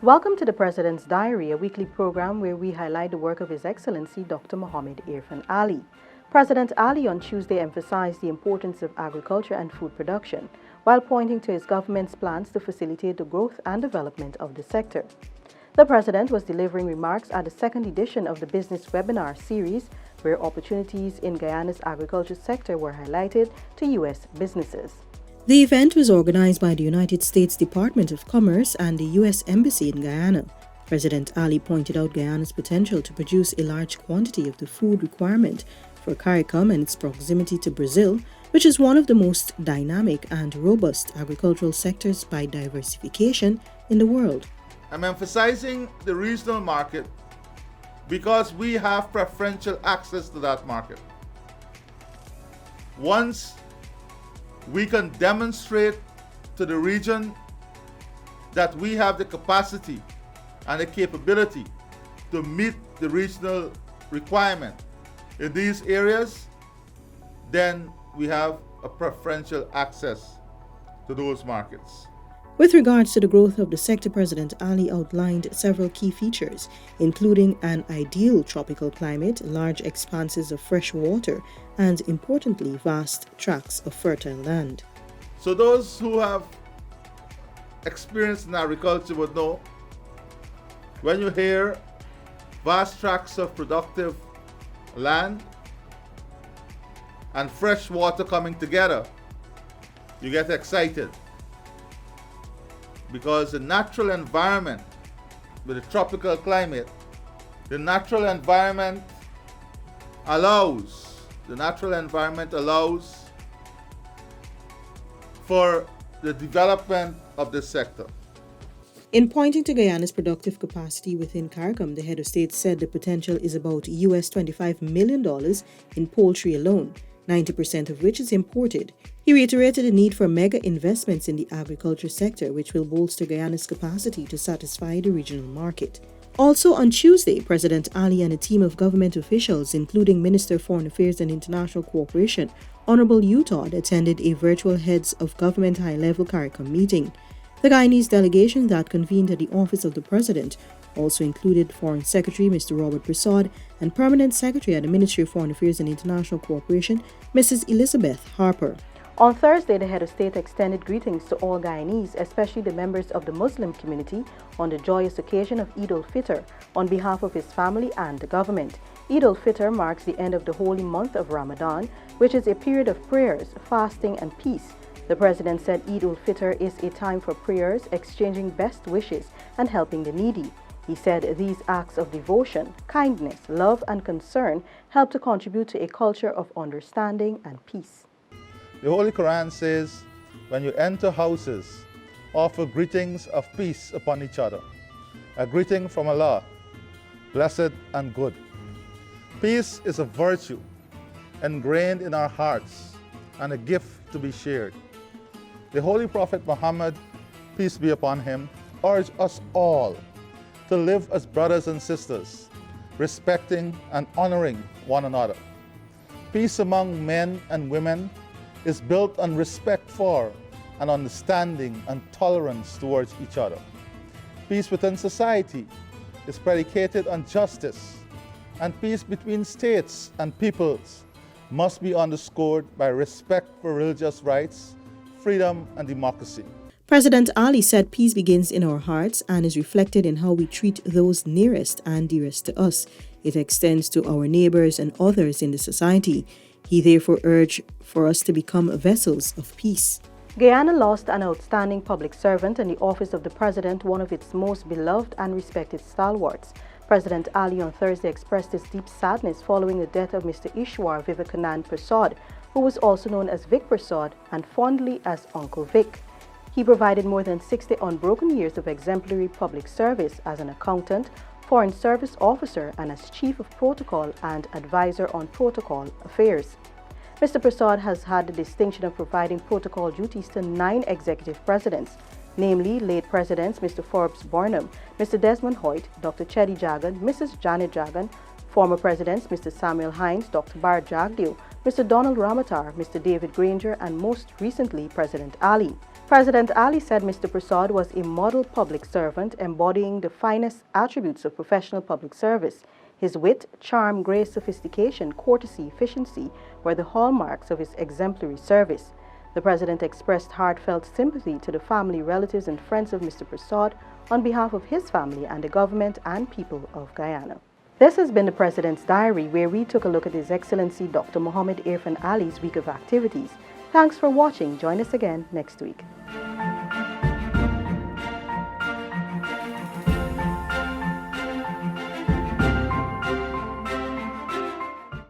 Welcome to the President's Diary, a weekly program where we highlight the work of His Excellency Dr. Mohammed Irfan Ali. President Ali on Tuesday emphasized the importance of agriculture and food production, while pointing to his government's plans to facilitate the growth and development of the sector. The President was delivering remarks at the second edition of the Business Webinar Series, where opportunities in Guyana's agriculture sector were highlighted to U.S. businesses. The event was organized by the United States Department of Commerce and the U.S. Embassy in Guyana. President Ali pointed out Guyana's potential to produce a large quantity of the food requirement for CARICOM and its proximity to Brazil, which is one of the most dynamic and robust agricultural sectors by diversification in the world. I'm emphasizing the regional market because we have preferential access to that market. Once we can demonstrate to the region that we have the capacity and the capability to meet the regional requirement in these areas, then we have a preferential access to those markets. With regards to the growth of the sector, President Ali outlined several key features, including an ideal tropical climate, large expanses of fresh water, and importantly, vast tracts of fertile land. So those who have experience in agriculture would know, when you hear vast tracts of productive land and fresh water coming together, you get excited. Because the natural environment with a tropical climate, the natural environment allows for the development of this sector. In pointing to Guyana's productive capacity within CARICOM, the head of state said the potential is about US $25 million in poultry alone, 90% of which is imported. He reiterated the need for mega investments in the agriculture sector, which will bolster Guyana's capacity to satisfy the regional market. Also on Tuesday, President Ali and a team of government officials, including Minister of Foreign Affairs and International Cooperation, Honorable Hugh Todd, attended a virtual Heads of Government high-level CARICOM meeting. The Guyanese delegation that convened at the office of the President also included Foreign Secretary Mr. Robert Prasad and Permanent Secretary at the Ministry of Foreign Affairs and International Cooperation, Mrs. Elizabeth Harper. On Thursday, the head of state extended greetings to all Guyanese, especially the members of the Muslim community, on the joyous occasion of Eid al-Fitr on behalf of his family and the government. Eid al-Fitr marks the end of the holy month of Ramadan, which is a period of prayers, fasting, and peace. The President said Eid al-Fitr is a time for prayers, exchanging best wishes, and helping the needy. He said these acts of devotion, kindness, love, and concern help to contribute to a culture of understanding and peace. The Holy Quran says, when you enter houses, offer greetings of peace upon each other. A greeting from Allah, blessed and good. Peace is a virtue ingrained in our hearts and a gift to be shared. The Holy Prophet Muhammad, peace be upon him, urged us all to live as brothers and sisters, respecting and honoring one another. Peace among men and women is built on respect for and understanding and tolerance towards each other. Peace within society is predicated on justice, and peace between states and peoples must be underscored by respect for religious rights, freedom, and democracy. President Ali said peace begins in our hearts and is reflected in how we treat those nearest and dearest to us. It extends to our neighbors and others in the society. He therefore urged for us to become vessels of peace. Guyana lost an outstanding public servant in the office of the President, one of its most beloved and respected stalwarts. President Ali on Thursday expressed his deep sadness following the death of Mr. Ishwar Vivekanand Prasad, who was also known as Vic Prasad and fondly as Uncle Vic. He provided more than 60 unbroken years of exemplary public service as an accountant, Foreign Service Officer, and as Chief of Protocol and Advisor on Protocol Affairs. Mr. Prasad has had the distinction of providing protocol duties to 9 executive presidents, namely late Presidents Mr. Forbes Barnum, Mr. Desmond Hoyt, Dr. Chedi Jagan, Mrs. Janet Jagan, former Presidents Mr. Samuel Hines, Dr. Bharat Jagdeo, Mr. Donald Ramatar, Mr. David Granger, and most recently President Ali. President Ali said Mr. Prasad was a model public servant embodying the finest attributes of professional public service. His wit, charm, grace, sophistication, courtesy, efficiency were the hallmarks of his exemplary service. The President expressed heartfelt sympathy to the family, relatives and friends of Mr. Prasad on behalf of his family and the government and people of Guyana. This has been the President's Diary, where we took a look at His Excellency Dr. Mohammed Irfan Ali's week of activities. Thanks for watching. Join us again next week.